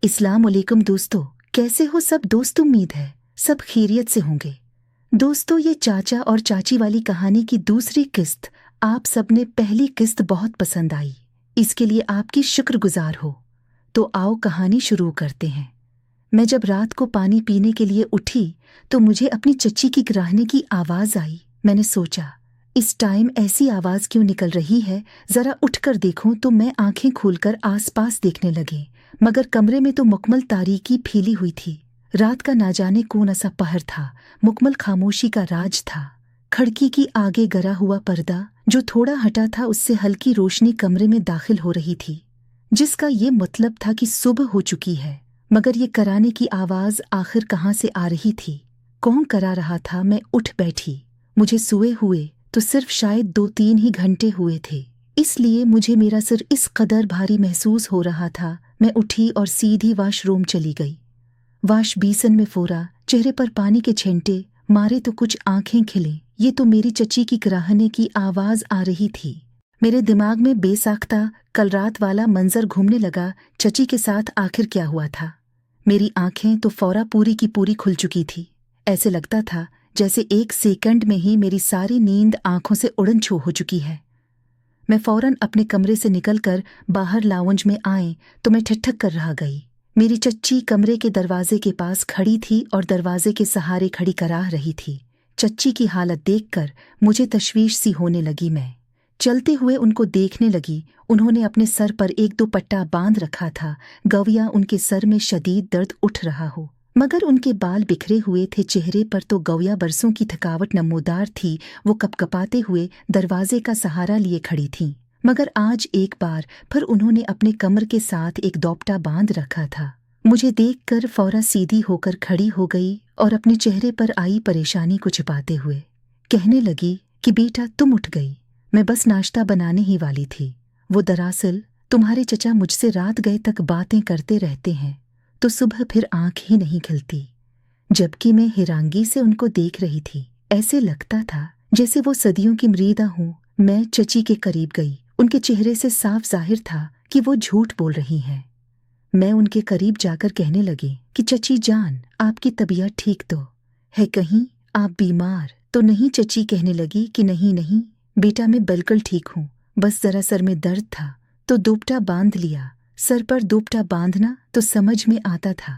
अस्सलाम वालेकुम दोस्तों, कैसे हो सब दोस्त। उम्मीद है सब खैरियत से होंगे। दोस्तों, ये चाचा और चाची वाली कहानी की दूसरी किस्त आप सबने पहली किस्त बहुत पसंद आई, इसके लिए आपकी शुक्रगुजार हो। तो आओ कहानी शुरू करते हैं। मैं जब रात को पानी पीने के लिए उठी तो मुझे अपनी चच्ची की गिराहने की आवाज़ आई। मैंने सोचा, इस टाइम ऐसी आवाज़ क्यों निकल रही है, ज़रा उठकर देखूं। तो मैं आंखें खोलकर आसपास देखने लगी, मगर कमरे में तो मुकम्मल तारीकी फैली हुई थी। रात का ना जाने कौन सा पहर था, मुकम्मल खामोशी का राज था। खिड़की की आगे गरा हुआ पर्दा जो थोड़ा हटा था, उससे हल्की रोशनी कमरे में दाखिल हो रही थी, जिसका ये मतलब था कि सुबह हो चुकी है। मगर ये कराने की आवाज़ आखिर कहाँ से आ रही थी, कौन करा रहा था? मैं उठ बैठी। मुझे सोए हुए तो सिर्फ शायद 2-3 ही घंटे हुए थे, इसलिए मुझे मेरा सिर इस कदर भारी महसूस हो रहा था। मैं उठी और सीधी वॉशरूम चली गई। वाश बेसिन में फोरा, चेहरे पर पानी के छींटे मारे तो कुछ आंखें खिली। ये तो मेरी चची की कराहने की आवाज़ आ रही थी। मेरे दिमाग में बेसाख्ता कल रात वाला मंजर घूमने लगा। चची के साथ आखिर क्या हुआ था? मेरी आंखें तो फौरा पूरी की पूरी खुल चुकी थी। ऐसे लगता था जैसे 1 सेकंड में ही मेरी सारी नींद आंखों से उड़न छू हो चुकी है। मैं फौरन अपने कमरे से निकलकर बाहर लाउंज में आए तो मैं ठिठक कर रह गई। मेरी चच्ची कमरे के दरवाजे के पास खड़ी थी और दरवाजे के सहारे खड़ी कराह रही थी। चच्ची की हालत देखकर मुझे तशवीश सी होने लगी। मैं चलते हुए उनको देखने लगी। उन्होंने अपने सर पर 1-2 पट्टा बांध रखा था, गविया उनके सर में शदीद दर्द उठ रहा हो, मगर उनके बाल बिखरे हुए थे। चेहरे पर तो गविया बरसों की थकावट नमूदार थी। वो कपकपाते हुए दरवाजे का सहारा लिए खड़ी थीं, मगर आज एक बार फिर उन्होंने अपने कमर के साथ एक दोपटा बांध रखा था। मुझे देखकर फौरा सीधी होकर खड़ी हो गई और अपने चेहरे पर आई परेशानी को छिपाते हुए कहने लगी कि बेटा तुम उठ गई, मैं बस नाश्ता बनाने ही वाली थी। वो दरअसल तुम्हारे चचा मुझसे रात गए तक बातें करते रहते हैं, तो सुबह फिर आंख ही नहीं खिलती। जबकि मैं हैरानगी से उनको देख रही थी। ऐसे लगता था जैसे वो सदियों की मरीदा हूँ। मैं चची के करीब गई। उनके चेहरे से साफ जाहिर था कि वो झूठ बोल रही हैं। मैं उनके करीब जाकर कहने लगी कि चची जान, आपकी तबीयत ठीक तो है? कहीं आप बीमार तो नहीं? चची कहने लगी कि नहीं नहीं बेटा, मैं बिल्कुल ठीक हूँ, बस जरा सर में दर्द था तो दोपटा बांध लिया। सर पर दोपटा बांधना तो समझ में आता था,